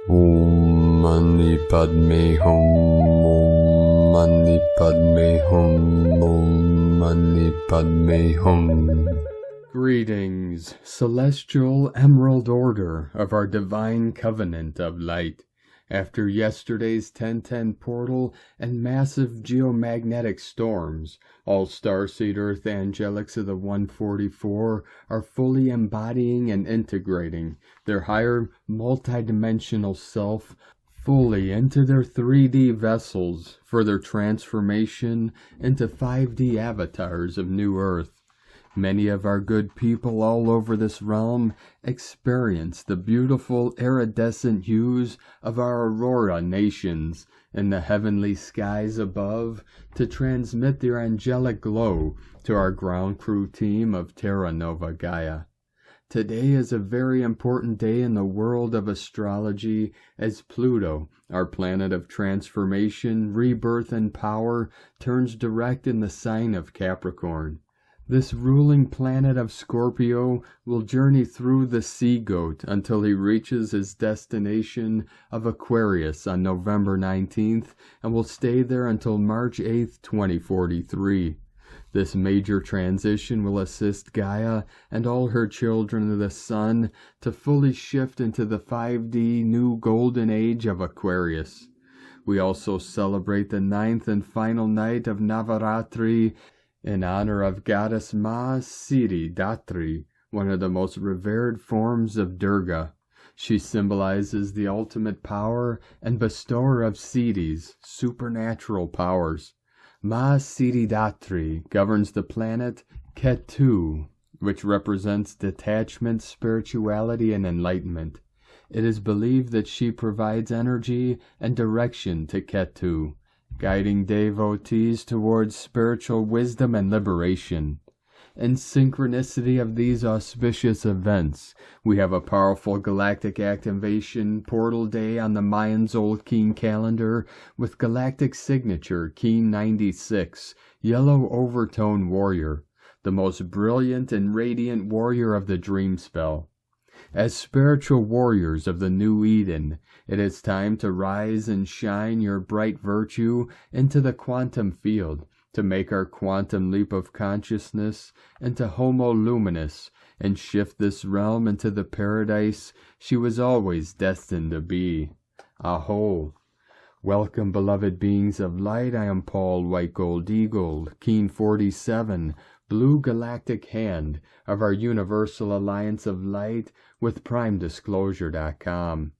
Om Mani Padme Hum. Om Mani Padme Hum. Om Mani Padme Hum. Greetings, celestial emerald order of our divine covenant of light. After yesterday's 1010 portal and massive geomagnetic storms, all starseed earth angelics of the 144 are fully embodying and integrating their higher multidimensional self fully into their 3D vessels for their transformation into 5D avatars of new earth. Many of our good people all over this realm experience the beautiful iridescent hues of our aurora nations in the heavenly skies above to transmit their angelic glow to our ground crew team of Terra Nova Gaia. Today is a very important day in the world of astrology as Pluto, our planet of transformation, rebirth, and power, turns direct in the sign of Capricorn. This ruling planet of Scorpio will journey through the sea goat until he reaches his destination of Aquarius on November 19th and will stay there until March 8th, 2043. This major transition will assist Gaia and all her children of the sun to fully shift into the 5D new golden age of Aquarius. We also celebrate the 9th and final night of Navaratri in honor of goddess Ma Siddhi Datri, one of the most revered forms of Durga. She symbolizes the ultimate power and bestower of Siddhis, supernatural powers. Ma Siddhi Datri governs the planet Ketu, which represents detachment, spirituality, and enlightenment. It is believed that she provides energy and direction to Ketu, guiding devotees towards spiritual wisdom and liberation. In synchronicity of these auspicious events, we have a powerful galactic activation portal day on the Mayan Zolkin calendar with galactic signature Keen 96, Yellow Overtone Warrior, the most brilliant and radiant warrior of the dream spell. As spiritual warriors of the New Eden, it is time to rise and shine your bright virtue into the quantum field, to make our quantum leap of consciousness into Homo Luminous, and shift this realm into the paradise she was always destined to be. Aho! Welcome, beloved beings of light. I am Paul White Gold Eagle, Keen 47, Blue Galactic Hand of our Universal Alliance of Light with PrimeDisclosure.com.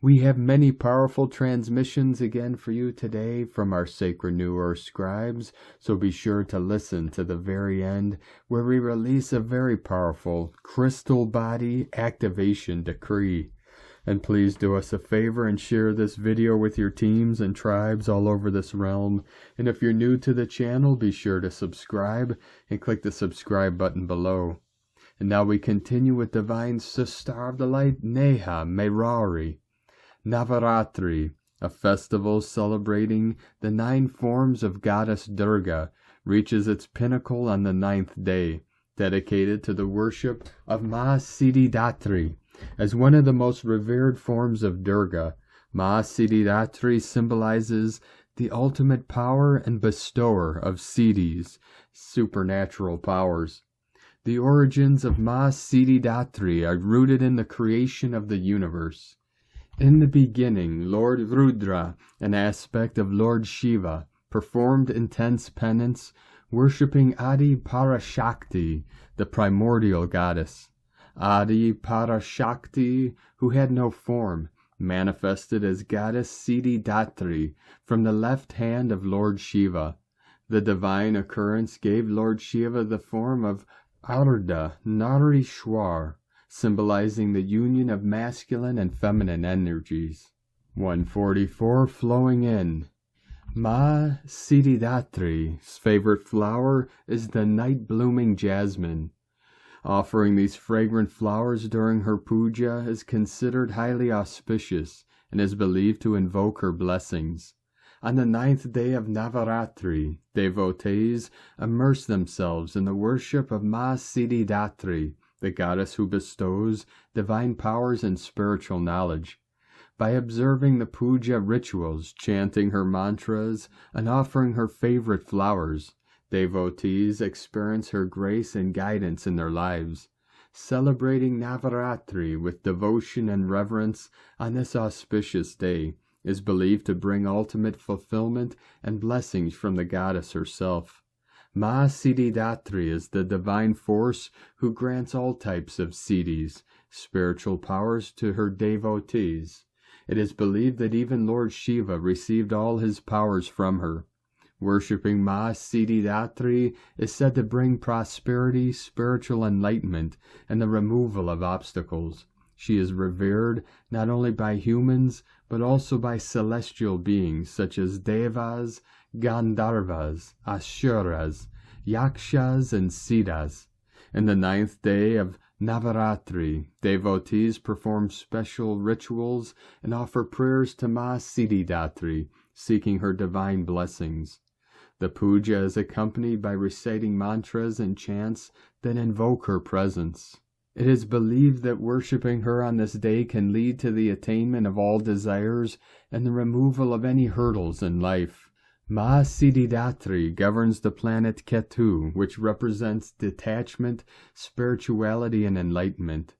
We have many powerful transmissions again for you today from our Sacred New Earth scribes, so be sure to listen to the very end where we release a very powerful crystal body activation decree. And please do us a favor and share this video with your teams and tribes all over this realm. And if you're new to the channel, be sure to subscribe and click the subscribe button below. And now we continue with Divine Sister of the Light, Neha Merari. Navaratri, a festival celebrating the 9 forms of Goddess Durga, reaches its pinnacle on the 9th day, dedicated to the worship of Ma Siddhi Datri. As one of the most revered forms of Durga, Ma Siddhi Datri symbolizes the ultimate power and bestower of Siddhis, supernatural powers. The origins of Ma Siddhi Datri are rooted in the creation of the universe. In the beginning, Lord Rudra, an aspect of Lord Shiva, performed intense penance, worshipping Adi Parashakti, the primordial goddess. Adi Parashakti, who had no form, manifested as goddess Siddhi Datri from the left hand of Lord Shiva. The divine occurrence gave Lord Shiva the form of Ardha Narishwar, symbolizing the union of masculine and feminine energies. 144 flowing in. Ma Siddhi Datri's favorite flower is the night-blooming jasmine. Offering these fragrant flowers during her puja is considered highly auspicious and is believed to invoke her blessings. On the 9th day of Navaratri, devotees immerse themselves in the worship of Ma Siddhi Datri the goddess who bestows divine powers and spiritual knowledge. By observing the puja rituals, chanting her mantras, and offering her favorite flowers, devotees experience her grace and guidance in their lives. Celebrating Navaratri with devotion and reverence on this auspicious day is believed to bring ultimate fulfillment and blessings from the goddess herself. Ma Siddhidatri is the divine force who grants all types of siddhis, spiritual powers, to her devotees. It is believed that even Lord Shiva received all his powers from her. Worshipping Ma Siddhidatri is said to bring prosperity, spiritual enlightenment, and the removal of obstacles. She is revered not only by humans, but also by celestial beings such as Devas, Gandharvas, Asuras, Yakshas, and Siddhas. In the 9th day of Navaratri, devotees perform special rituals and offer prayers to Ma Siddhidatri, seeking her divine blessings. The puja is accompanied by reciting mantras and chants that invoke her presence. It is believed that worshipping her on this day can lead to the attainment of all desires and the removal of any hurdles in life. Ma Siddhidatri governs the planet Ketu, which represents detachment, spirituality, and enlightenment.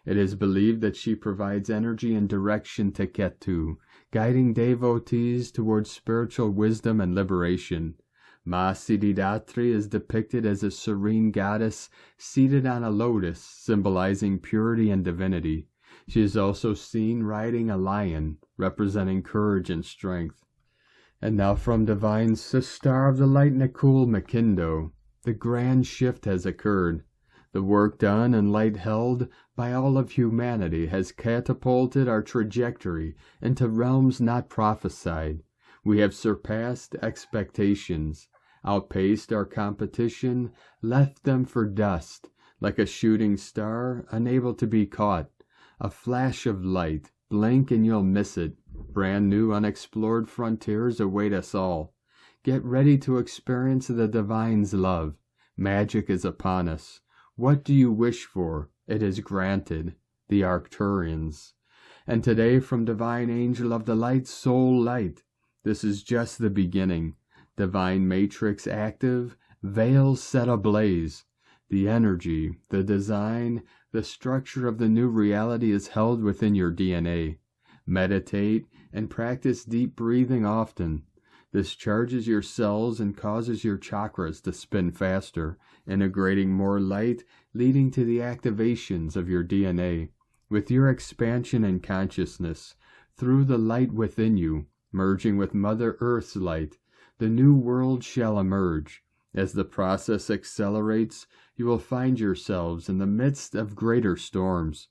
It is believed that she provides energy and direction to Ketu, guiding devotees towards spiritual wisdom and liberation. Ma Siddhidatri is depicted as a serene goddess seated on a lotus, symbolizing purity and divinity. She is also seen riding a lion, representing courage and strength. And now from Divine Sister of the Light Nakul Makindo, the grand shift has occurred. The work done and light held by all of humanity has catapulted our trajectory into realms not prophesied. We have surpassed expectations, outpaced our competition, left them for dust, like a shooting star unable to be caught. A flash of light, blink and you'll miss it. Brand new unexplored frontiers await us all. Get ready to experience the divine's love. Magic is upon us. What do you wish for? It is granted. The Arcturians. And today from Divine Angel of the Light, Soul Light. This is just the beginning. Divine Matrix active, veils set ablaze. The energy, the design, the structure of the new reality is held within your DNA. Meditate and practice deep breathing often. This charges your cells and causes your chakras to spin faster, integrating more light, leading to the activations of your DNA. With your expansion in consciousness, through the light within you, merging with Mother Earth's light, the new world shall emerge. As the process accelerates, you will find yourselves in the midst of greater storms.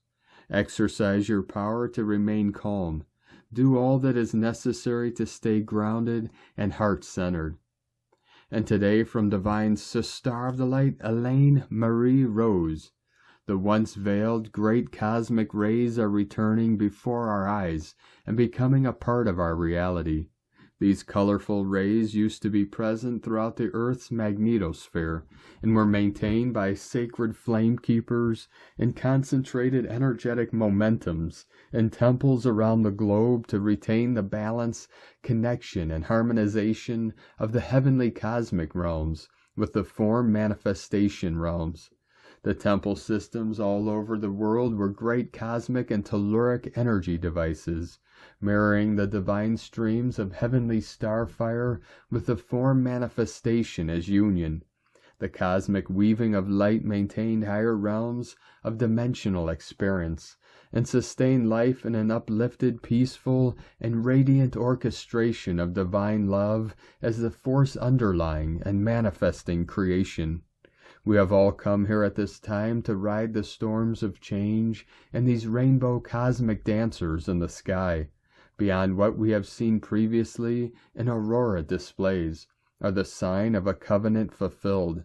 Exercise your power to remain calm. Do all that is necessary to stay grounded and heart-centered. And today from Divine Sister of the Light, Elaine Marie Rose, the once veiled great cosmic rays are returning before our eyes and becoming a part of our reality. These colorful rays used to be present throughout the Earth's magnetosphere and were maintained by sacred flame keepers and concentrated energetic momentums in temples around the globe to retain the balance, connection, and harmonization of the heavenly cosmic realms with the form manifestation realms. The temple systems all over the world were great cosmic and telluric energy devices, mirroring the divine streams of heavenly starfire with the form manifestation as union. The cosmic weaving of light maintained higher realms of dimensional experience, and sustained life in an uplifted, peaceful, and radiant orchestration of divine love as the force underlying and manifesting creation. We have all come here at this time to ride the storms of change and these rainbow cosmic dancers in the sky. Beyond what we have seen previously in aurora displays are the sign of a covenant fulfilled,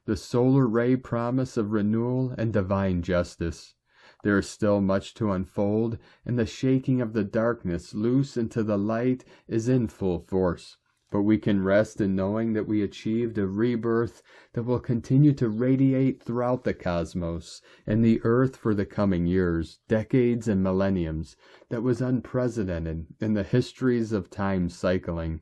the solar ray promise of renewal and divine justice. There is still much to unfold, and the shaking of the darkness loose into the light is in full force. but we can rest in knowing that we achieved a rebirth that will continue to radiate throughout the cosmos and the earth for the coming years, decades, and millenniums that was unprecedented in the histories of time cycling.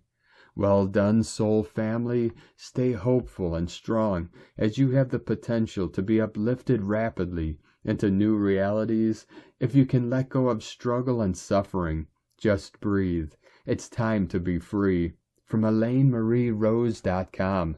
Well done, soul family. Stay hopeful and strong, as you have the potential to be uplifted rapidly into new realities if you can let go of struggle and suffering. Just breathe. It's time to be free. From ElaineMarieRose.com.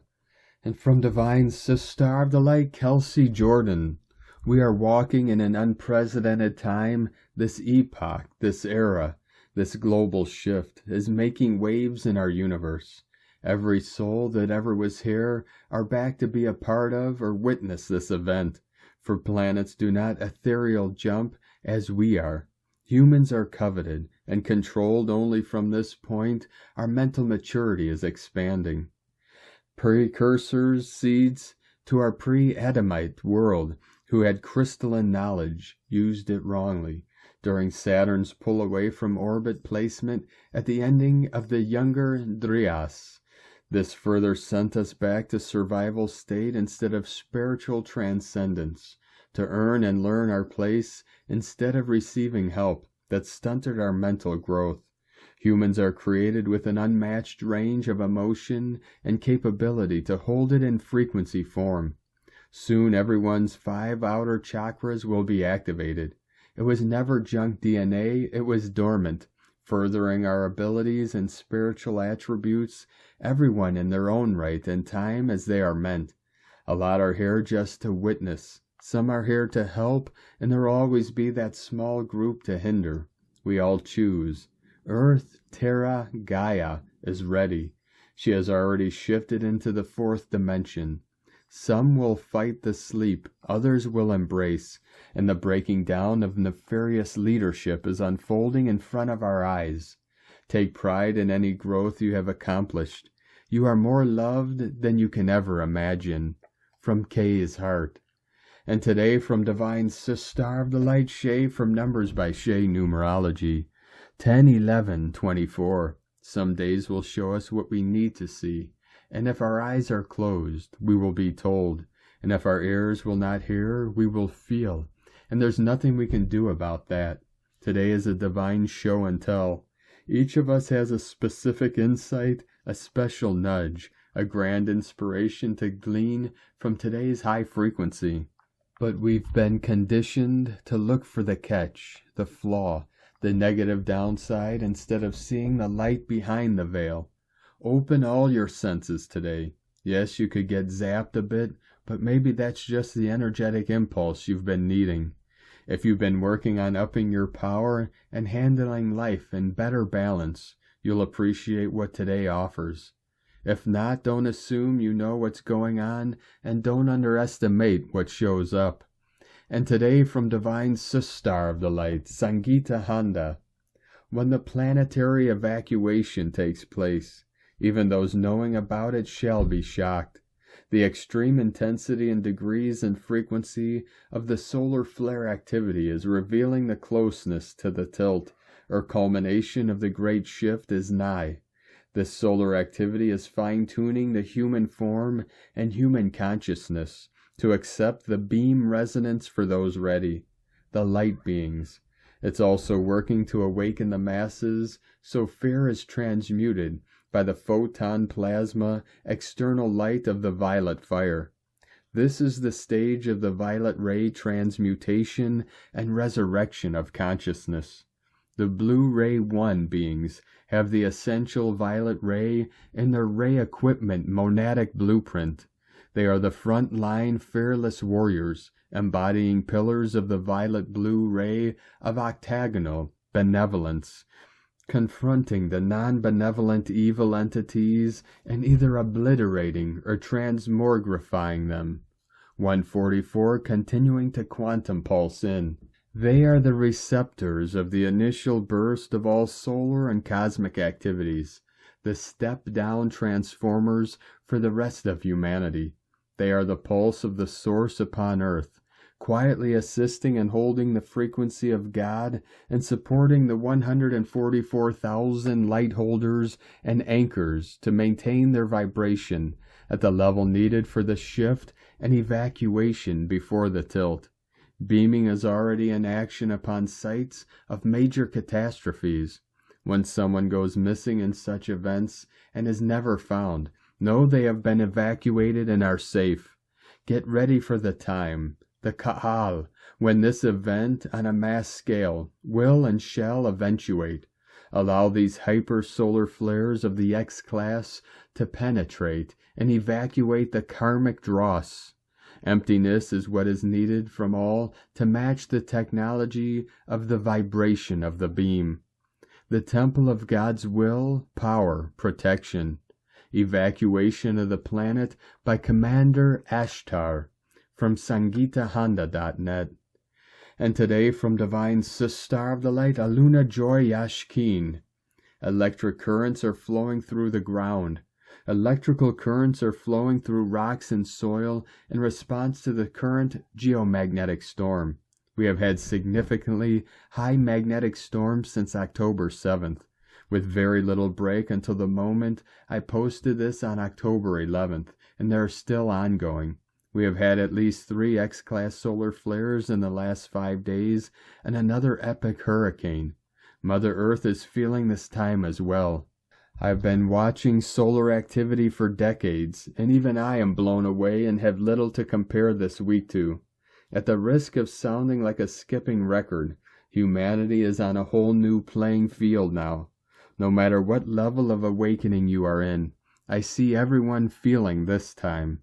And from Divine Sister of the Light, Kelsey Jordan. We are walking in an unprecedented time. This epoch, this era, this global shift is making waves in our universe. Every soul that ever was here are back to be a part of or witness this event. For planets do not ethereal jump as we are. Humans are coveted and controlled only from this point. Our mental maturity is expanding. Precursors, seeds to our pre-Adamite world who had crystalline knowledge used it wrongly during Saturn's pull away from orbit placement at the ending of the Younger Dryas. This further sent us back to survival state instead of spiritual transcendence, to earn and learn our place instead of receiving help that stunted our mental growth. Humans are created with an unmatched range of emotion and capability to hold it in frequency form. Soon everyone's 5 outer chakras will be activated. It was never junk DNA, it was dormant, furthering our abilities and spiritual attributes, everyone in their own right and time as they are meant. A lot are here just to witness. Some are here to help, and there will always be that small group to hinder. We all choose. Earth, Terra, Gaia is ready. She has already shifted into the 4th dimension. Some will fight the sleep, others will embrace, and the breaking down of nefarious leadership is unfolding in front of our eyes. Take pride in any growth you have accomplished. You are more loved than you can ever imagine. From Kay's heart. And today from Divine Sister of the Light, Shay, from Numbers by Shay Numerology. 10-11-24. Some days will show us what we need to see. And if our eyes are closed, we will be told. And if our ears will not hear, we will feel. And there's nothing we can do about that. Today is a divine show and tell. Each of us has a specific insight, a special nudge, a grand inspiration to glean from today's high frequency. But we've been conditioned to look for the catch, the flaw, the negative downside instead of seeing the light behind the veil. Open all your senses today. Yes, you could get zapped a bit, but maybe that's just the energetic impulse you've been needing. If you've been working on upping your power and handling life in better balance, you'll appreciate what today offers. If not, don't assume you know what's going on and don't underestimate what shows up. And today from Divine Sister of the Light, Sangeeta Honda. When the planetary evacuation takes place, even those knowing about it shall be shocked. The extreme intensity and degrees and frequency of the solar flare activity is revealing the closeness to the tilt, or culmination of the great shift is nigh. This solar activity is fine-tuning the human form and human consciousness to accept the beam resonance for those ready, the light beings. It's also working to awaken the masses so fear is transmuted by the photon plasma external light of the violet fire. This is the stage of the violet ray transmutation and resurrection of consciousness. The blue ray 1 beings have the essential violet ray in their ray equipment monadic blueprint. They are the front-line fearless warriors, embodying pillars of the violet blue ray of octagonal benevolence, confronting the non-benevolent evil entities and either obliterating or transmogrifying them. 144 continuing to quantum pulse in. They are the receptors of the initial burst of all solar and cosmic activities, the step-down transformers for the rest of humanity. They are the pulse of the source upon earth, quietly assisting and holding the frequency of God and supporting the 144,000 light holders and anchors to maintain their vibration at the level needed for the shift and evacuation before the tilt. Beaming is already in action upon sites of major catastrophes. When someone goes missing in such events and is never found, know they have been evacuated and are safe. Get ready for the time, the Ka'al, when this event on a mass scale will and shall eventuate. Allow these hyper-solar flares of the X-class to penetrate and evacuate the karmic dross. Emptiness is what is needed from all to match the technology of the vibration of the beam. The temple of God's will, power, protection. Evacuation of the planet by Commander Ashtar from SangeetaHonda.net. And today from Divine Sister of the Light, Aluna Joy Yashkeen. Electric currents are flowing through the ground. Electrical currents are flowing through rocks and soil in response to the current geomagnetic storm. We have had significantly high magnetic storms since October 7th, with very little break until the moment I posted this on October 11th, and they are still ongoing. We have had at least 3 X-class solar flares in the last 5 days, and another epic hurricane. Mother Earth is feeling this time as well. I've been watching solar activity for decades, and even I am blown away and have little to compare this week to. At the risk of sounding like a skipping record, humanity is on a whole new playing field now. No matter what level of awakening you are in, I see everyone feeling this time.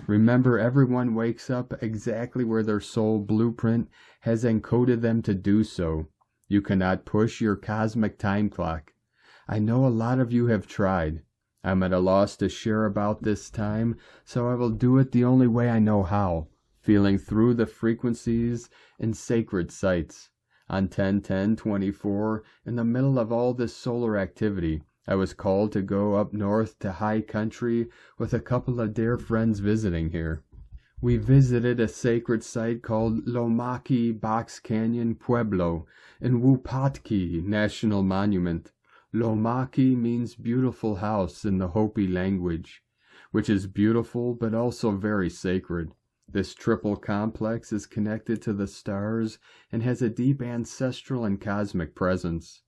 Remember, everyone wakes up exactly where their soul blueprint has encoded them to do so. You cannot push your cosmic time clock. I know a lot of you have tried. I'm at a loss to share about this time, so I will do it the only way I know how, feeling through the frequencies in sacred sites. On 10/10/24, in the middle of all this solar activity, I was called to go up north to high country with a couple of dear friends visiting here. We visited a sacred site called Lomaki Box Canyon Pueblo in Wupatki National Monument. Lomaki means beautiful house in the Hopi language, which is beautiful but also very sacred. This triple complex is connected to the stars and has a deep ancestral and cosmic presence.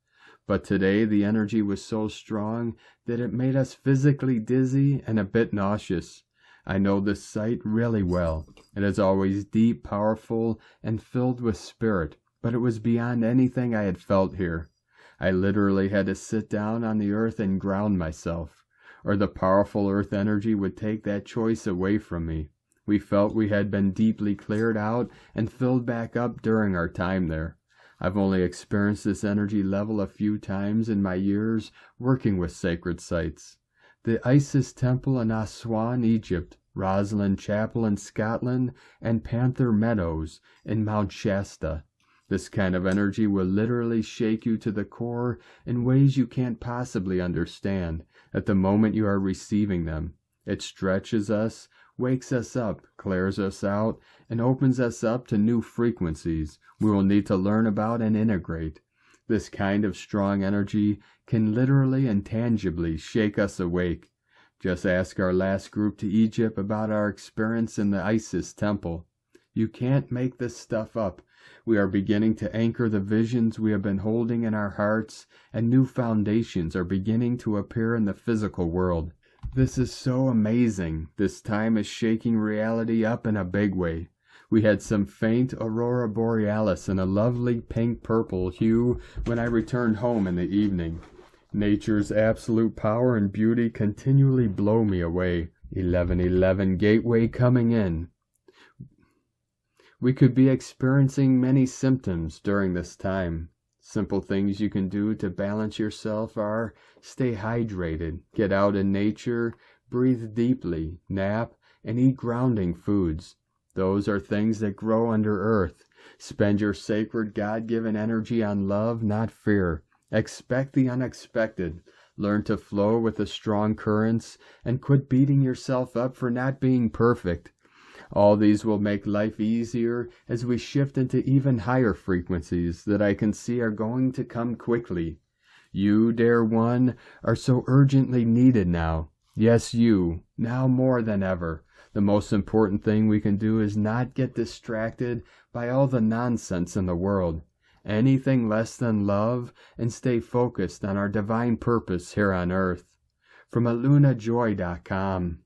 But today the energy was so strong that it made us physically dizzy and a bit nauseous. I know this site really well. It is always deep, powerful, and filled with spirit, but it was beyond anything I had felt here. I literally had to sit down on the earth and ground myself, or the powerful earth energy would take that choice away from me. We felt we had been deeply cleared out and filled back up during our time there. I've only experienced this energy level a few times in my years working with sacred sites. The Isis Temple in Aswan, Egypt, Rosalind Chapel in Scotland, and Panther Meadows in Mount Shasta. This kind of energy will literally shake you to the core in ways you can't possibly understand at the moment you are receiving them. It stretches us, wakes us up, clears us out, and opens us up to new frequencies we will need to learn about and integrate. This kind of strong energy can literally and tangibly shake us awake. Just ask our last group to Egypt about our experience in the Isis temple. You can't make this stuff up. We are beginning to anchor the visions we have been holding in our hearts, and new foundations are beginning to appear in the physical world. This is so amazing. This time is shaking reality up in a big way. We had some faint aurora borealis in a lovely pink-purple hue when I returned home in the evening. Nature's absolute power and beauty continually blow me away. 1111 Gateway coming in. We could be experiencing many symptoms during this time. Simple things you can do to balance yourself are stay hydrated, get out in nature, breathe deeply, nap, and eat grounding foods. Those are things that grow under earth. Spend your sacred God-given energy on love, not fear. Expect the unexpected. Learn to flow with the strong currents and quit beating yourself up for not being perfect. All these will make life easier as we shift into even higher frequencies that I can see are going to come quickly. You, dear one, are so urgently needed now. Yes, you, now more than ever. The most important thing we can do is not get distracted by all the nonsense in the world, anything less than love, and stay focused on our divine purpose here on earth. From alunajoy.com.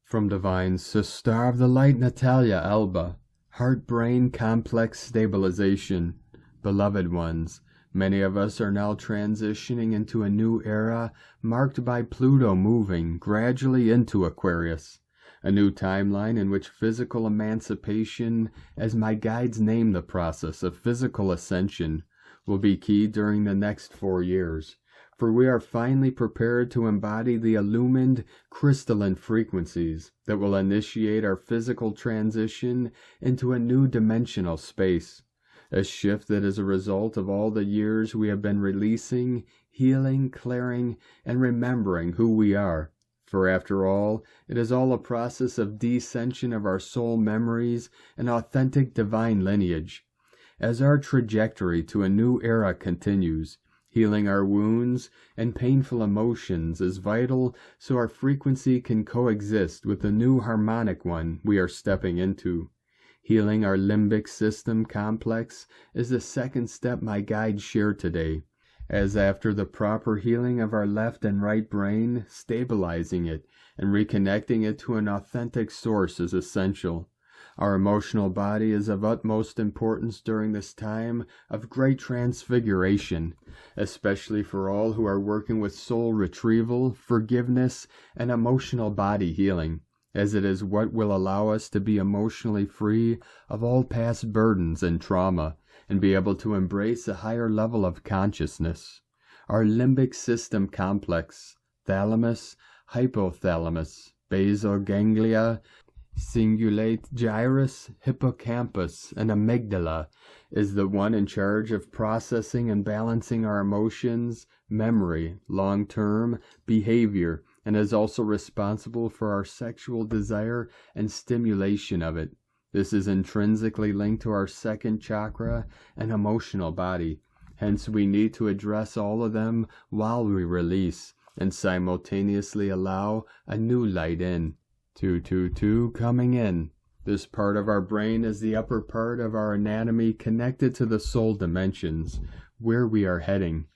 From Divine Sister of the Light Natalia Alba. Heart-Brain Complex Stabilization. Beloved ones, many of us are now transitioning into a new era marked by Pluto moving gradually into Aquarius. A new timeline in which physical emancipation, as my guides name the process of physical ascension, will be key during the next 4 years. For we are finally prepared to embody the illumined crystalline frequencies that will initiate our physical transition into a new dimensional space. A shift that is a result of all the years we have been releasing, healing, clearing, and remembering who we are. For after all, it is all a process of descension of our soul memories and authentic divine lineage. As our trajectory to a new era continues, healing our wounds and painful emotions is vital so our frequency can coexist with the new harmonic one we are stepping into. Healing our limbic system complex is the second step my guides share today, as after the proper healing of our left and right brain, stabilizing it and reconnecting it to an authentic source is essential. Our emotional body is of utmost importance during this time of great transfiguration, especially for all who are working with soul retrieval, forgiveness, and emotional body healing, as it is what will allow us to be emotionally free of all past burdens and trauma, and be able to embrace a higher level of consciousness. Our limbic system complex, thalamus, hypothalamus, basal ganglia, cingulate gyrus, hippocampus, and amygdala, is the one in charge of processing and balancing our emotions, memory, long-term behavior, and is also responsible for our sexual desire and stimulation of it. This is intrinsically linked to our second chakra and emotional body. Hence, we need to address all of them while we release and simultaneously allow a new light in. 222 coming in. This part of our brain is the upper part of our anatomy connected to the soul dimensions, where we are heading.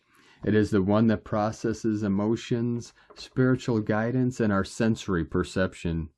It is the one that processes emotions, spiritual guidance, and our sensory perception.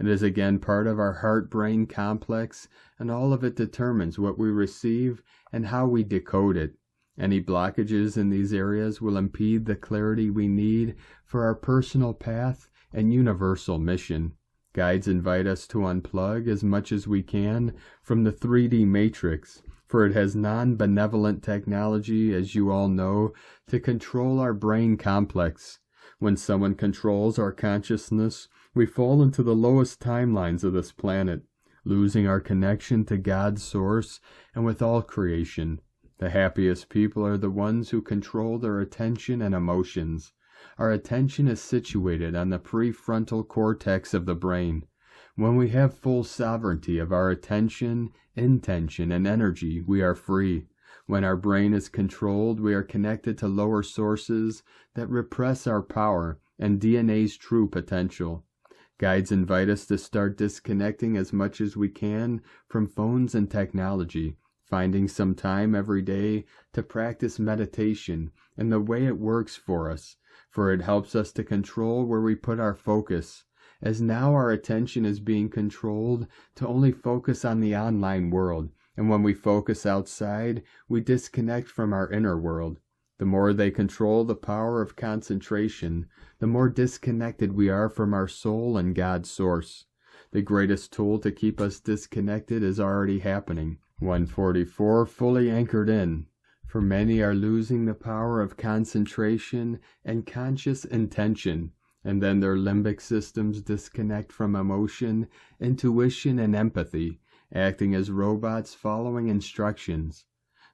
It is again part of our heart-brain complex, and all of it determines what we receive and how we decode it. Any blockages in these areas will impede the clarity we need for our personal path and universal mission. Guides invite us to unplug as much as we can from the 3D matrix, for it has non-benevolent technology, as you all know, to control our brain complex. When someone controls our consciousness, we fall into the lowest timelines of this planet, losing our connection to God's source and with all creation. The happiest people are the ones who control their attention and emotions. Our attention is situated on the prefrontal cortex of the brain. When we have full sovereignty of our attention, intention, and energy, we are free. When our brain is controlled, we are connected to lower sources that repress our power and DNA's true potential. Guides invite us to start disconnecting as much as we can from phones and technology, finding some time every day to practice meditation and the way it works for us, for it helps us to control where we put our focus, as now our attention is being controlled to only focus on the online world, and when we focus outside, we disconnect from our inner world. The more they control the power of concentration, the more disconnected we are from our soul and God's source. The greatest tool to keep us disconnected is already happening. 144 fully anchored in. For many are losing the power of concentration and conscious intention, and then their limbic systems disconnect from emotion, intuition, and empathy, acting as robots following instructions.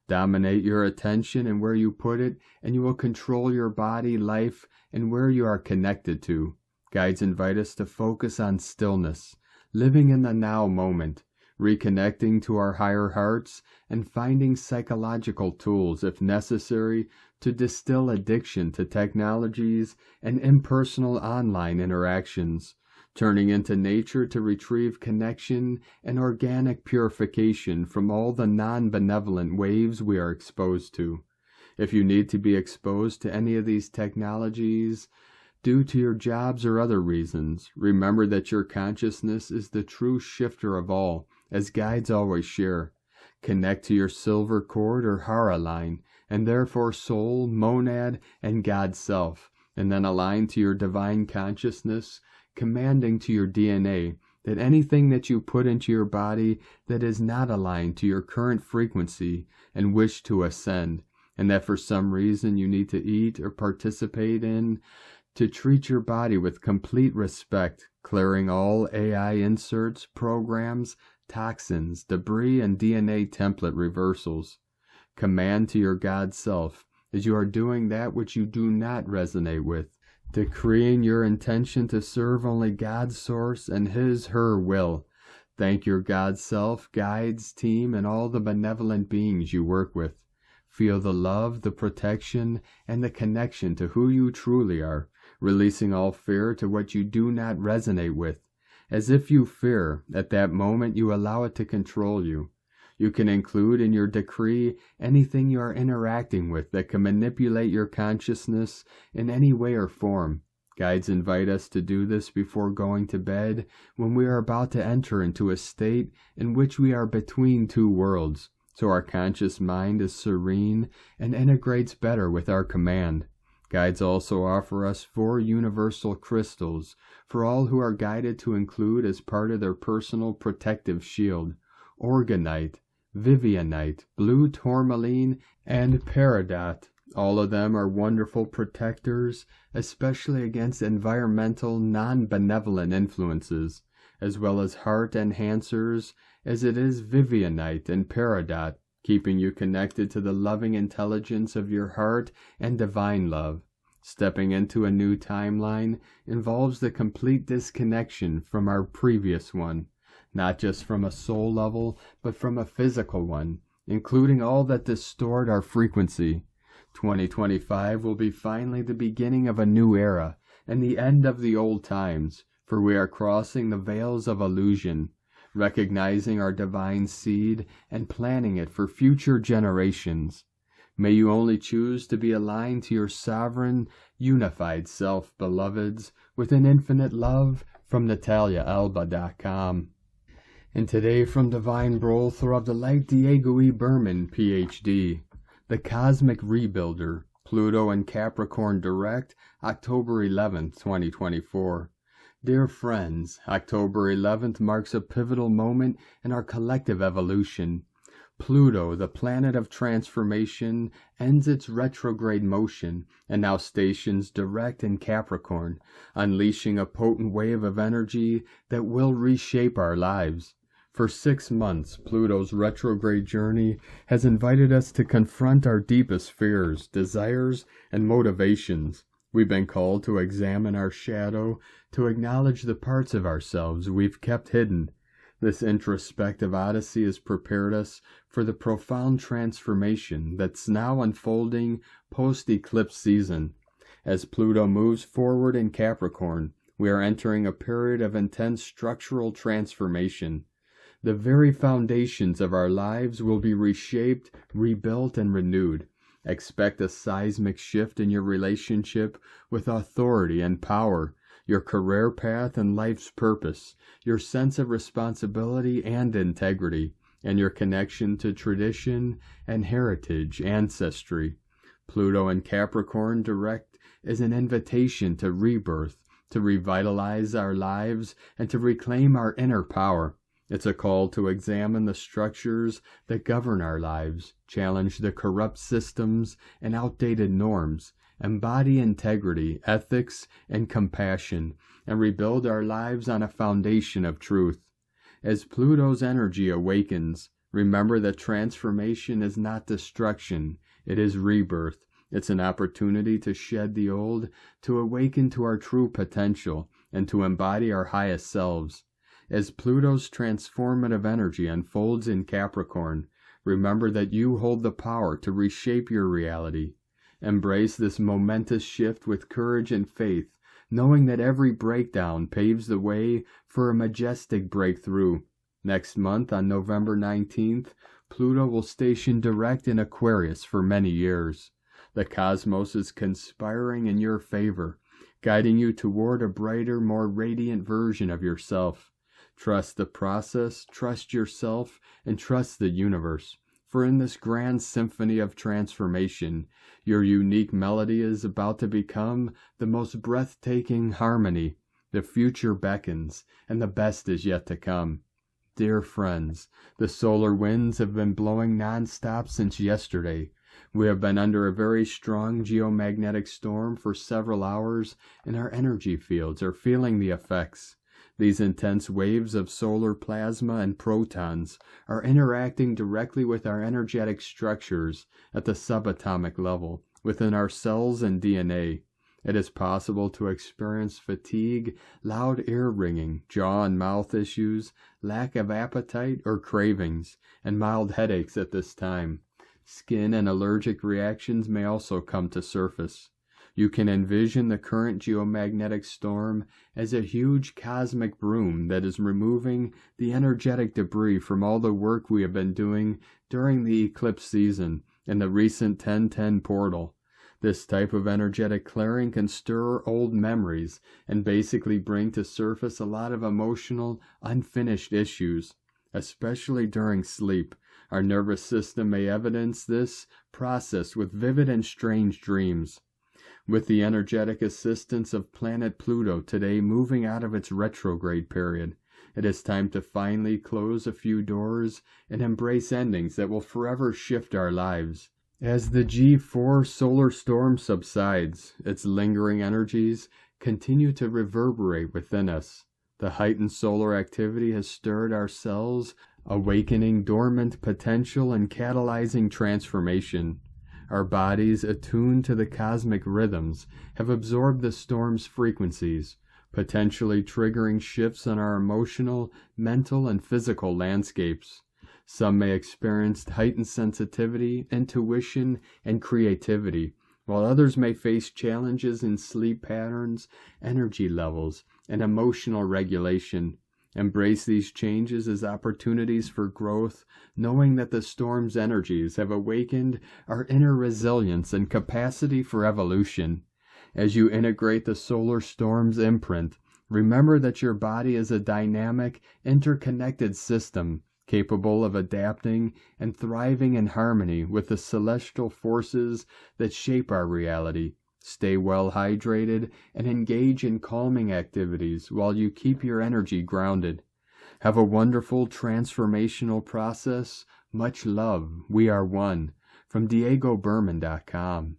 Dominate your attention and where you put it, and you will control your body, life, and where you are connected to. Guides invite us to focus on stillness, living in the now moment, reconnecting to our higher hearts, and finding psychological tools, if necessary, to distill addiction to technologies and impersonal online interactions, turning into nature to retrieve connection and organic purification from all the non-benevolent waves we are exposed to. If you need to be exposed to any of these technologies due to your jobs or other reasons, remember that your consciousness is the true shifter of all, as guides always share. Connect to your silver cord or hara line, and therefore soul, monad, and God self, and then align to your divine consciousness, commanding to your DNA that anything that you put into your body that is not aligned to your current frequency and wish to ascend, and that for some reason you need to eat or participate in, to treat your body with complete respect, clearing all AI inserts, programs, toxins, debris, and DNA template reversals. Command to your God self as you are doing that which you do not resonate with, decreeing your intention to serve only God's source and His/her will. Thank your God self, guides, team, and all the benevolent beings you work with. Feel the love, the protection, and the connection to who you truly are, releasing all fear to what you do not resonate with. As if you fear, at that moment you allow it to control you. You can include in your decree anything you are interacting with that can manipulate your consciousness in any way or form. Guides invite us to do this before going to bed, when we are about to enter into a state in which we are between two worlds, so our conscious mind is serene and integrates better with our command. Guides also offer us 4 universal crystals for all who are guided to include as part of their personal protective shield: Organite, Vivianite, Blue Tourmaline, and Peridot. All of them are wonderful protectors, especially against environmental, non-benevolent influences, as well as heart enhancers, as it is Vivianite and Peridot, keeping you connected to the loving intelligence of your heart and divine love. Stepping into a new timeline involves the complete disconnection from our previous one, not just from a soul level, but from a physical one, including all that distort our frequency. 2025 will be finally the beginning of a new era and the end of the old times, for we are crossing the veils of illusion, recognizing our divine seed and planting it for future generations. May you only choose to be aligned to your sovereign, unified self, beloveds, with an infinite love from NataliaElba.com. And today from Divine Brother of the Light Diego E. Berman, Ph.D., The Cosmic Rebuilder, Pluto and Capricorn Direct, October 11th, 2024. Dear friends, October 11th marks a pivotal moment in our collective evolution. Pluto, the planet of transformation, ends its retrograde motion and now stations direct in Capricorn, unleashing a potent wave of energy that will reshape our lives. For 6 months, Pluto's retrograde journey has invited us to confront our deepest fears, desires, and motivations. We've been called to examine our shadow, to acknowledge the parts of ourselves we've kept hidden. This introspective odyssey has prepared us for the profound transformation that's now unfolding post-eclipse season. As Pluto moves forward in Capricorn, we are entering a period of intense structural transformation. The very foundations of our lives will be reshaped, rebuilt, and renewed. Expect a seismic shift in your relationship with authority and power, your career path and life's purpose, your sense of responsibility and integrity, and your connection to tradition and heritage, ancestry. Pluto and Capricorn Direct is an invitation to rebirth, to revitalize our lives, and to reclaim our inner power. It's a call to examine the structures that govern our lives, challenge the corrupt systems and outdated norms, embody integrity, ethics, and compassion, and rebuild our lives on a foundation of truth. As Pluto's energy awakens, remember that transformation is not destruction, it is rebirth. It's an opportunity to shed the old, to awaken to our true potential, and to embody our highest selves. As Pluto's transformative energy unfolds in Capricorn, remember that you hold the power to reshape your reality. Embrace this momentous shift with courage and faith, knowing that every breakdown paves the way for a majestic breakthrough. Next month, on November 19th, Pluto will station direct in Aquarius for many years. The cosmos is conspiring in your favor, guiding you toward a brighter, more radiant version of yourself. Trust the process, trust yourself, and trust the universe. For in this grand symphony of transformation, your unique melody is about to become the most breathtaking harmony. The future beckons, and the best is yet to come. Dear friends, the solar winds have been blowing non-stop since yesterday. We have been under a very strong geomagnetic storm for several hours, and our energy fields are feeling the effects. These intense waves of solar plasma and protons are interacting directly with our energetic structures at the subatomic level, within our cells and DNA. It is possible to experience fatigue, loud ear ringing, jaw and mouth issues, lack of appetite or cravings, and mild headaches at this time. Skin and allergic reactions may also come to surface. You can envision the current geomagnetic storm as a huge cosmic broom that is removing the energetic debris from all the work we have been doing during the eclipse season and the recent 1010 portal. This type of energetic clearing can stir old memories and basically bring to surface a lot of emotional, unfinished issues, especially during sleep. Our nervous system may evidence this process with vivid and strange dreams. With the energetic assistance of planet Pluto today moving out of its retrograde period, it is time to finally close a few doors and embrace endings that will forever shift our lives. As the G4 solar storm subsides, its lingering energies continue to reverberate within us. The heightened solar activity has stirred our cells, awakening dormant potential and catalyzing transformation. Our bodies, attuned to the cosmic rhythms, have absorbed the storm's frequencies, potentially triggering shifts in our emotional, mental, and physical landscapes. Some may experience heightened sensitivity, intuition, and creativity, while others may face challenges in sleep patterns, energy levels, and emotional regulation. Embrace these changes as opportunities for growth, knowing that the storm's energies have awakened our inner resilience and capacity for evolution. As you integrate the solar storm's imprint, remember that your body is a dynamic, interconnected system, capable of adapting and thriving in harmony with the celestial forces that shape our reality. Stay well hydrated and engage in calming activities while you keep your energy grounded. Have a wonderful transformational process. Much love. We are one. From DiegoBerman.com.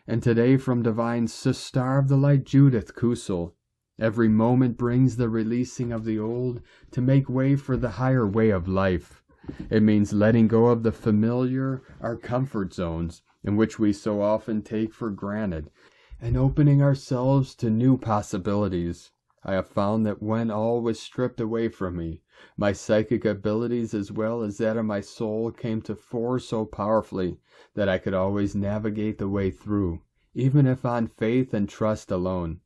And today from Divine Star of the Light Judith Kusel. Every moment brings the releasing of the old to make way for the higher way of life. It means letting go of the familiar, our comfort zones, in which we so often take for granted, and opening ourselves to new possibilities. I have found that when all was stripped away from me, my psychic abilities as well as that of my soul came to fore so powerfully that I could always navigate the way through, even if on faith and trust alone.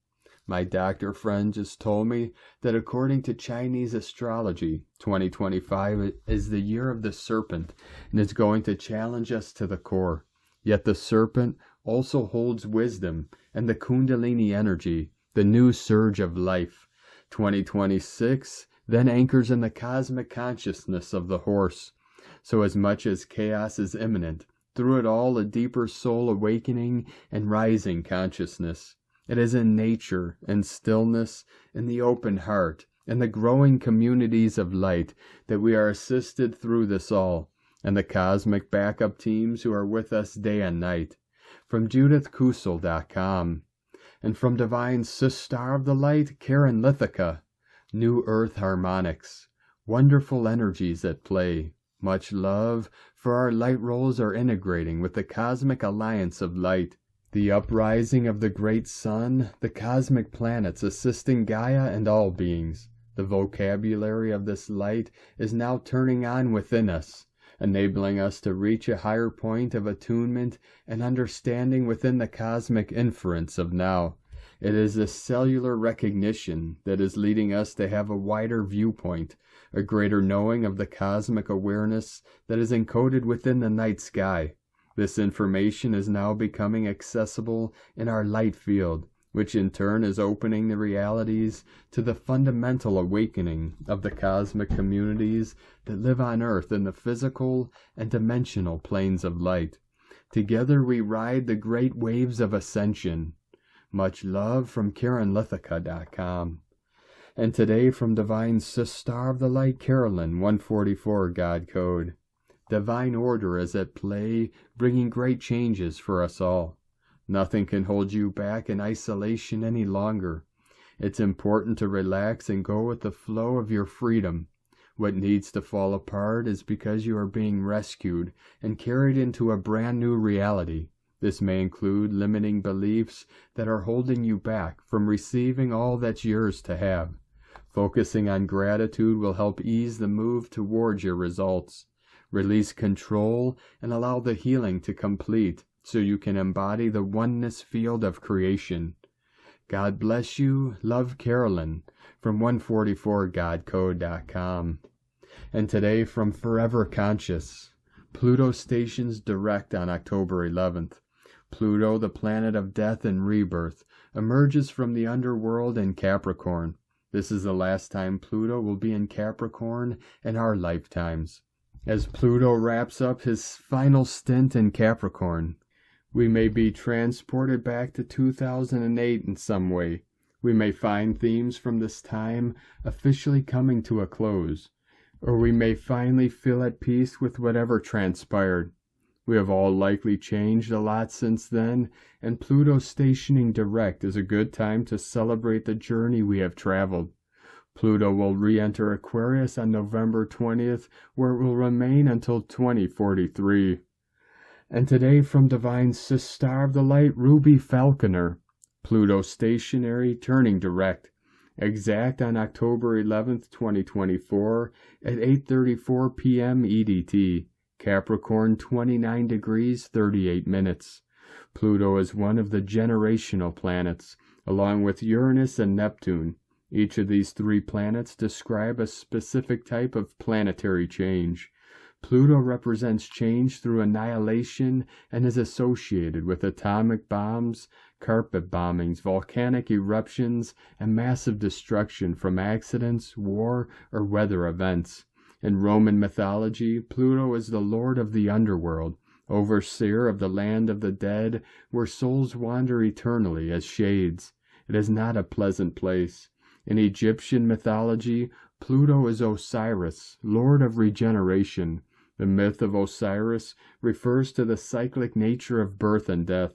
My doctor friend just told me that according to Chinese astrology, 2025 is the year of the serpent and is going to challenge us to the core. Yet the serpent also holds wisdom and the Kundalini energy, the new surge of life. 2026 then anchors in the cosmic consciousness of the horse. So as much as chaos is imminent, through it all a deeper soul awakening and rising consciousness. It is in nature and stillness, in the open heart, and the growing communities of light that we are assisted through this all, and the cosmic backup teams who are with us day and night. From JudithKusel.com. And from Divine Star of the Light, Karen Lithica. New Earth Harmonics. Wonderful energies at play. Much love, for our light rolls are integrating with the cosmic alliance of light. The uprising of the great sun, the cosmic planets assisting Gaia and all beings. The vocabulary of this light is now turning on within us, enabling us to reach a higher point of attunement and understanding within the cosmic inference of now. It is this cellular recognition that is leading us to have a wider viewpoint, a greater knowing of the cosmic awareness that is encoded within the night sky. This information is now becoming accessible in our light field, which in turn is opening the realities to the fundamental awakening of the cosmic communities that live on Earth in the physical and dimensional planes of light. Together we ride the great waves of ascension. Much love from KarenLithica.com. And today from Divine Star of the Light Carolyn 144 God Code. Divine order is at play, bringing great changes for us all. Nothing can hold you back in isolation any longer. It's important to relax and go with the flow of your freedom. What needs to fall apart is because you are being rescued and carried into a brand new reality. This may include limiting beliefs that are holding you back from receiving all that's yours to have. Focusing on gratitude will help ease the move towards your results. Release control and allow the healing to complete so you can embody the oneness field of creation. God bless you. Love, Carolyn from 144godcode.com. And today from Forever Conscious. Pluto stations direct on October 11th. Pluto, the planet of death and rebirth, emerges from the underworld in Capricorn. This is the last time Pluto will be in Capricorn in our lifetimes. As Pluto wraps up his final stint in Capricorn, we may be transported back to 2008 in some way. We may find themes from this time officially coming to a close, or we may finally feel at peace with whatever transpired. We have all likely changed a lot since then, and Pluto stationing direct is a good time to celebrate the journey we have traveled. Pluto will re-enter Aquarius on November 20th, where it will remain until 2043. And today from Divine Star of the Light, Ruby Falconer. Pluto stationary, turning direct. Exact on October 11th, 2024 at 8:34 p.m. EDT. Capricorn 29 degrees 38 minutes. Pluto is one of the generational planets, along with Uranus and Neptune. Each of these three planets describe a specific type of planetary change. Pluto represents change through annihilation and is associated with atomic bombs, carpet bombings, volcanic eruptions, and massive destruction from accidents, war, or weather events. In Roman mythology, Pluto is the lord of the underworld, overseer of the land of the dead, where souls wander eternally as shades. It is not a pleasant place. In Egyptian mythology, Pluto is Osiris, lord of regeneration. The myth of Osiris refers to the cyclic nature of birth and death.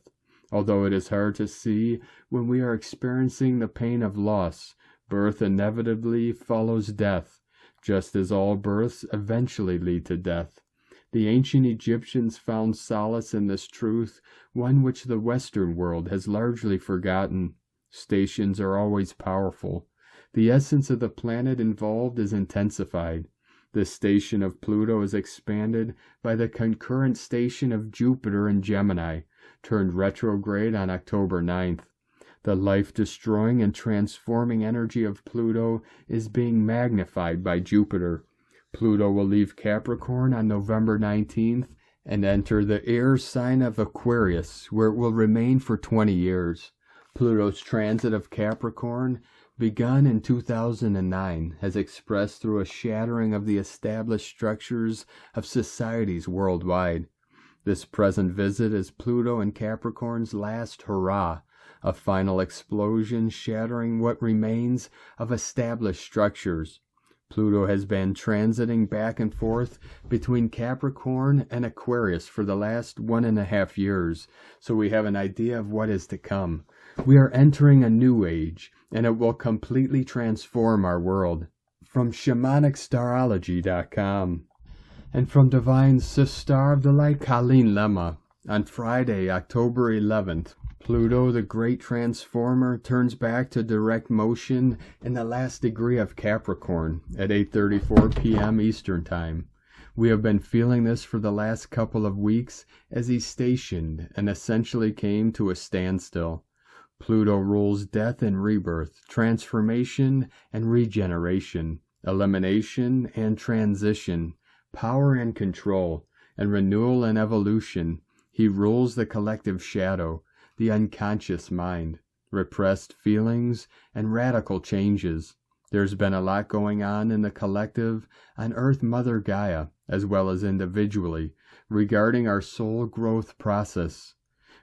Although it is hard to see when we are experiencing the pain of loss, birth inevitably follows death, just as all births eventually lead to death. The ancient Egyptians found solace in this truth, one which the Western world has largely forgotten. Stations are always powerful. The essence of the planet involved is intensified. The station of Pluto is expanded by the concurrent station of Jupiter in Gemini, turned retrograde on October 9th. The life-destroying and transforming energy of Pluto is being magnified by Jupiter. Pluto will leave Capricorn on November 19th and enter the air sign of Aquarius, where it will remain for 20 years. Pluto's transit of Capricorn, begun in 2009, has expressed through a shattering of the established structures of societies worldwide. This present visit is Pluto and Capricorn's last hurrah, a final explosion shattering what remains of established structures. Pluto has been transiting back and forth between Capricorn and Aquarius for the last 1.5 years, so we have an idea of what is to come. We are entering a new age, and it will completely transform our world. From ShamanicStarology.com. And from Divine Star of the Light, Colleen Lemma. On Friday, October 11th, Pluto, the great transformer, turns back to direct motion in the last degree of Capricorn at 8:34 p.m. Eastern Time. We have been feeling this for the last couple of weeks as he stationed and essentially came to a standstill. Pluto rules death and rebirth, transformation and regeneration, elimination and transition, power and control, and renewal and evolution. He rules the collective shadow, the unconscious mind, repressed feelings, and radical changes. There's been a lot going on in the collective, on Earth Mother Gaia, as well as individually, regarding our soul growth process.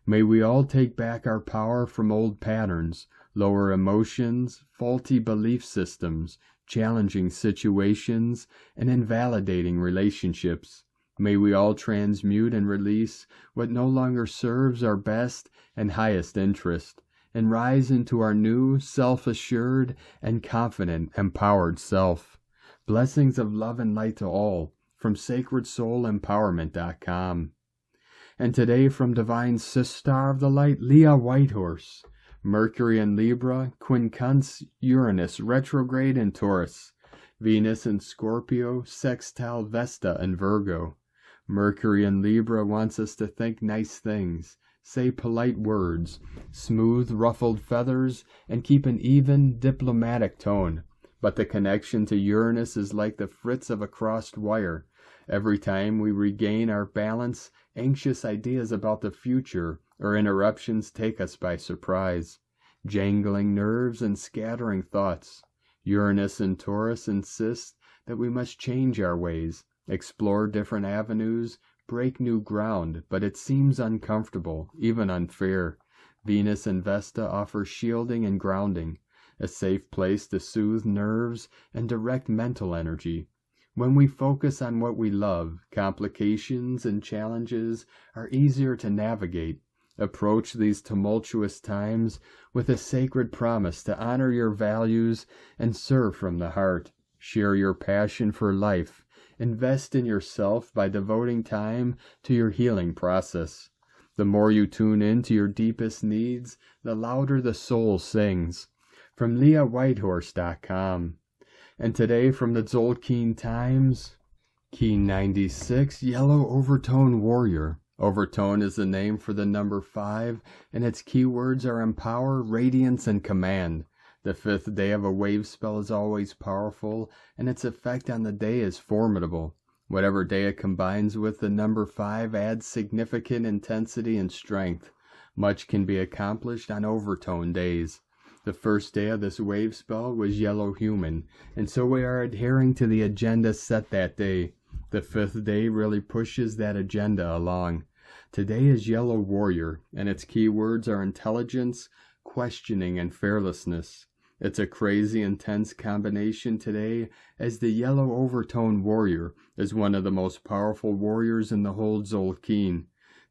May we all take back our power from old patterns, lower emotions, faulty belief systems, challenging situations, and invalidating relationships. May we all transmute and release what no longer serves our best and highest interest, and rise into our new, self-assured, and confident, empowered self. Blessings of love and light to all, from SacredSoulEmpowerment.com. And today from Divine Sister of the Light, Leah Whitehorse, Mercury in Libra, quincunx Uranus, retrograde in Taurus, Venus in Scorpio, sextile Vesta in Virgo. Mercury in Libra wants us to think nice things, say polite words, smooth ruffled feathers, and keep an even, diplomatic tone. But the connection to Uranus is like the fritz of a crossed wire. Every time we regain our balance, anxious ideas about the future or interruptions take us by surprise. Jangling nerves and scattering thoughts. Uranus and Taurus insist that we must change our ways, explore different avenues, break new ground, but it seems uncomfortable, even unfair. Venus and Vesta offer shielding and grounding, a safe place to soothe nerves and direct mental energy. When we focus on what we love, complications and challenges are easier to navigate. Approach these tumultuous times with a sacred promise to honor your values and serve from the heart. Share your passion for life. Invest in yourself by devoting time to your healing process. The more you tune in to your deepest needs, the louder the soul sings. From LeahWhitehorse.com. And today from the Tzolk'in Times, Key 96, Yellow Overtone Warrior. Overtone is the name for the number 5, and its keywords are empower, radiance, and command. The 5th day of a wave spell is always powerful, and its effect on the day is formidable. Whatever day it combines with, the number 5 adds significant intensity and strength. Much can be accomplished on overtone days. The first day of this wave spell was Yellow Human, and so we are adhering to the agenda set that day. The 5th day really pushes that agenda along. Today is Yellow Warrior, and its keywords are intelligence, questioning, and fearlessness. It's a crazy intense combination today, as the Yellow Overtone Warrior is one of the most powerful warriors in the whole Tzolk'in.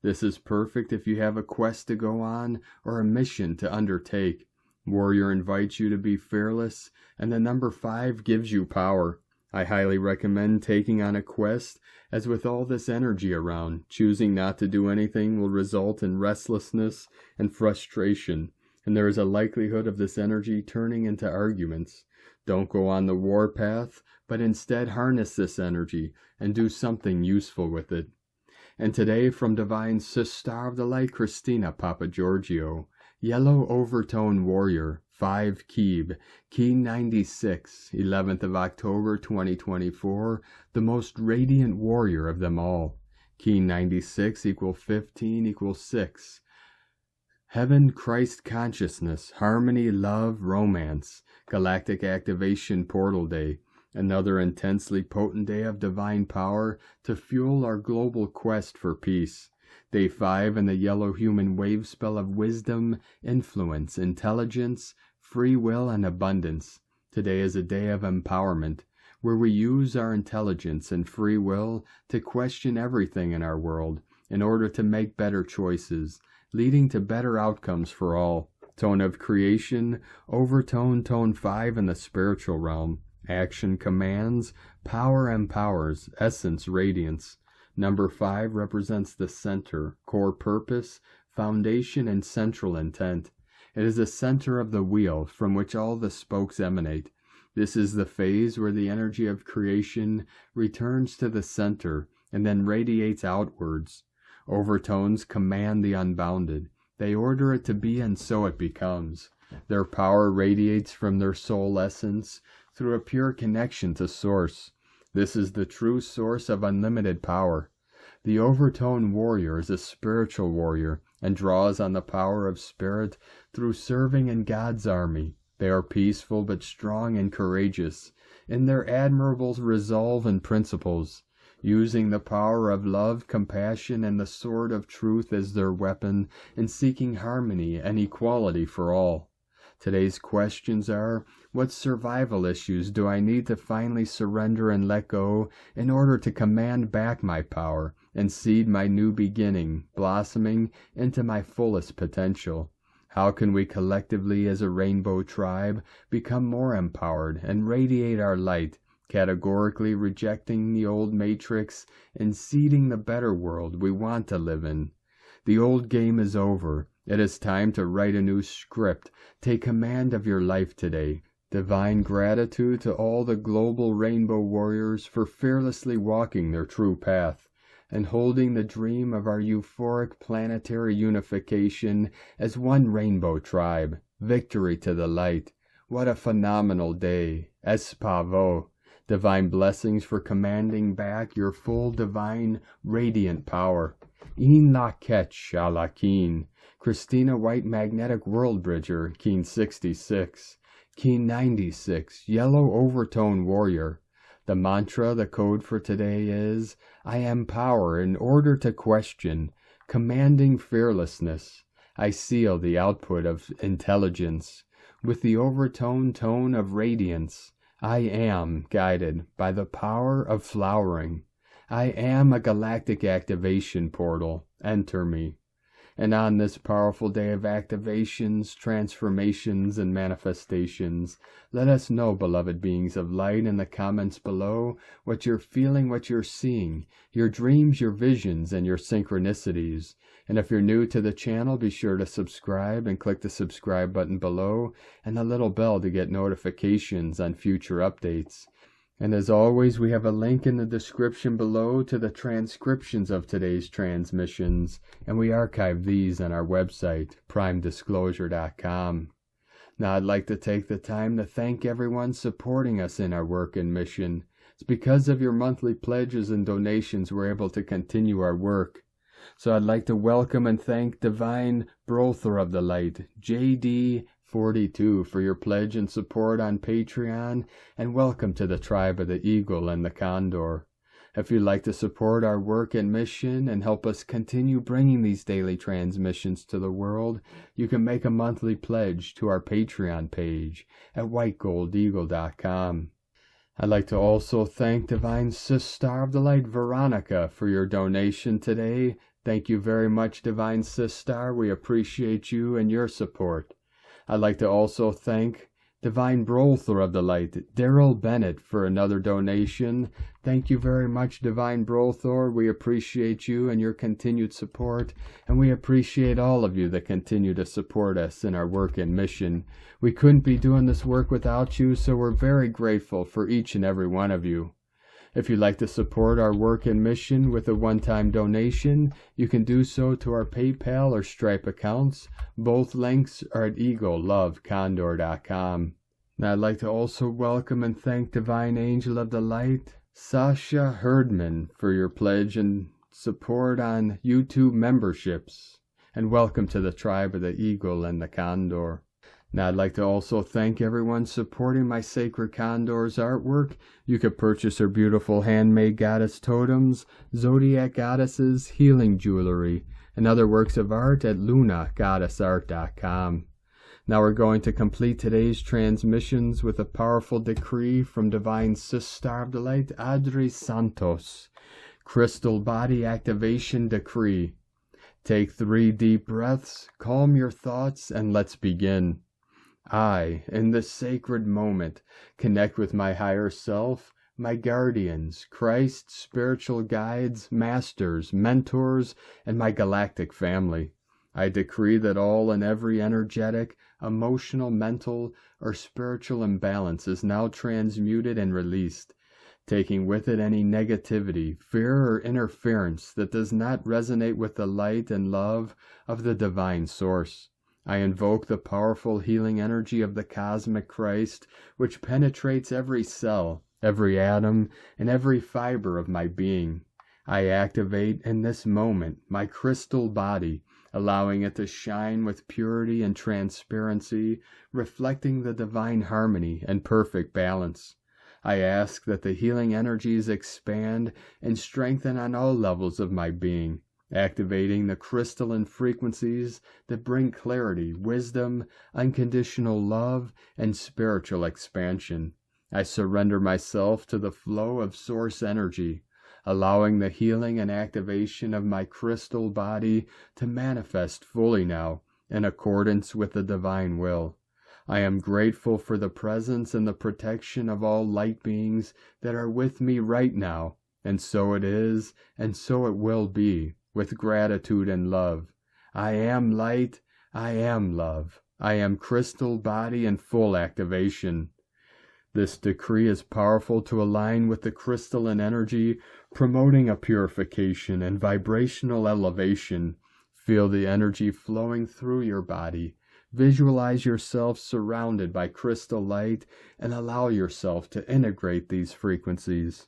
This is perfect if you have a quest to go on or a mission to undertake. Warrior invites you to be fearless, and the number 5 gives you power. I highly recommend taking on a quest, as with all this energy around, choosing not to do anything will result in restlessness and frustration, and there is a likelihood of this energy turning into arguments. Don't go on the war path, but instead harness this energy and do something useful with it. And today from Divine Sister of the Light, Christina Papagiorgio, Yellow Overtone Warrior, 5 Keeb, Key 96, 11th of October 2024, the most radiant warrior of them all. Key 96 = 15 = 6. Heaven, Christ consciousness, harmony, love, romance, galactic activation portal day, another intensely potent day of divine power to fuel our global quest for peace. Day 5 in the Yellow Human wave spell of wisdom, influence, intelligence, free will, and abundance. Today is a day of empowerment, where we use our intelligence and free will to question everything in our world in order to make better choices, leading to better outcomes for all. Tone of creation, overtone, tone 5 in the spiritual realm. Action commands, power empowers, essence radiance. Number 5 represents the center, core purpose, foundation and central intent. It is the center of the wheel from which all the spokes emanate. This is the phase where the energy of creation returns to the center and then radiates outwards. Overtones command the unbounded. They order it to be, and so it becomes. Their power radiates from their soul essence through a pure connection to Source. This is the true source of unlimited power. The overtone warrior is a spiritual warrior and draws on the power of spirit through serving in God's army. They are peaceful but strong and courageous in their admirable resolve and principles, using the power of love, compassion, and the sword of truth as their weapon in seeking harmony and equality for all. Today's questions are, what survival issues do I need to finally surrender and let go in order to command back my power and seed my new beginning, blossoming into my fullest potential? How can we collectively as a rainbow tribe become more empowered and radiate our light, categorically rejecting the old matrix and seeding the better world we want to live in? The old game is over. It is time to write a new script. Take command of your life today. Divine gratitude to all the global rainbow warriors for fearlessly walking their true path and holding the dream of our euphoric planetary unification as one rainbow tribe. Victory to the light. What a phenomenal day. Espavo. Divine blessings for commanding back your full divine radiant power. In la ketch a la keen. Christina White Magnetic World Bridger, Keen 66. Keen 96, Yellow Overtone Warrior. The mantra, the code for today is, I am power in order to question, commanding fearlessness. I seal the output of intelligence with the overtone tone of radiance. I am guided by the power of flowering. I am a galactic activation portal. Enter me. And on this powerful day of activations, transformations, and manifestations, let us know, beloved beings of light, in the comments below, what you're feeling, what you're seeing, your dreams, your visions, and your synchronicities. And if you're new to the channel, be sure to subscribe and click the subscribe button below and the little bell to get notifications on future updates. And as always, we have a link in the description below to the transcriptions of today's transmissions, and we archive these on our website, primedisclosure.com. Now, I'd like to take the time to thank everyone supporting us in our work and mission. It's because of your monthly pledges and donations we're able to continue our work. So I'd like to welcome and thank Divine Brother of the Light, JD42, for your pledge and support on Patreon, and welcome to the tribe of the Eagle and the Condor. If you'd like to support our work and mission and help us continue bringing these daily transmissions to the world, you can make a monthly pledge to our Patreon page at whitegoldeagle.com. I'd like to also thank Divine Sister of the Light, Veronica, for your donation today. Thank you very much, Divine Sister. We appreciate you and your support. I'd like to also thank Divine Brother of the Light, Darryl Bennett, for another donation. Thank you very much, Divine Brother. We appreciate you and your continued support, and we appreciate all of you that continue to support us in our work and mission. We couldn't be doing this work without you, so we're very grateful for each and every one of you. If you'd like to support our work and mission with a one-time donation, you can do so to our PayPal or Stripe accounts. Both links are at eaglelovecondor.com. Now I'd like to also welcome and thank Divine Angel of the Light, Sascha H, for your pledge and support on YouTube memberships. And welcome to the tribe of the Eagle and the Condor. Now I'd like to also thank everyone supporting my Sacred Condor's artwork. You could purchase her beautiful handmade goddess totems, zodiac goddesses, healing jewelry, and other works of art at lunagoddessart.com. Now we're going to complete today's transmissions with a powerful decree from Divine Sister of the Light, Adri Santos. Crystal Body Activation Decree. Take 3 deep breaths, calm your thoughts, and let's begin. I, in this sacred moment, connect with my higher self, my guardians, Christ, spiritual guides, masters, mentors, and my galactic family. I decree that all and every energetic, emotional, mental, or spiritual imbalance is now transmuted and released, taking with it any negativity, fear, or interference that does not resonate with the light and love of the divine source. I invoke the powerful healing energy of the cosmic Christ, which penetrates every cell, every atom, and every fiber of my being. I activate in this moment my crystal body, allowing it to shine with purity and transparency, reflecting the divine harmony and perfect balance. I ask that the healing energies expand and strengthen on all levels of my being, activating the crystalline frequencies that bring clarity, wisdom, unconditional love, and spiritual expansion. I surrender myself to the flow of source energy, allowing the healing and activation of my crystal body to manifest fully now, in accordance with the divine will. I am grateful for the presence and the protection of all light beings that are with me right now, and so it is, and so it will be, with gratitude and love. I am light, I am love, I am crystal body in full activation. This decree is powerful to align with the crystalline energy, promoting a purification and vibrational elevation. Feel the energy flowing through your body. Visualize yourself surrounded by crystal light and allow yourself to integrate these frequencies.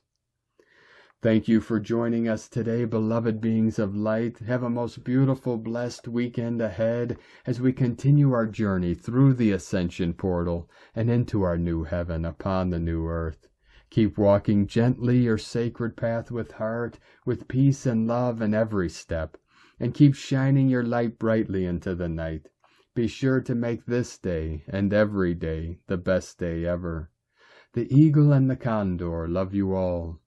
Thank you for joining us today, beloved beings of light. Have a most beautiful, blessed weekend ahead as we continue our journey through the ascension portal and into our new heaven upon the new earth. Keep walking gently your sacred path with heart, with peace and love in every step, and keep shining your light brightly into the night. Be sure to make this day and every day the best day ever. The eagle and the condor love you all.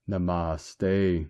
Namaste.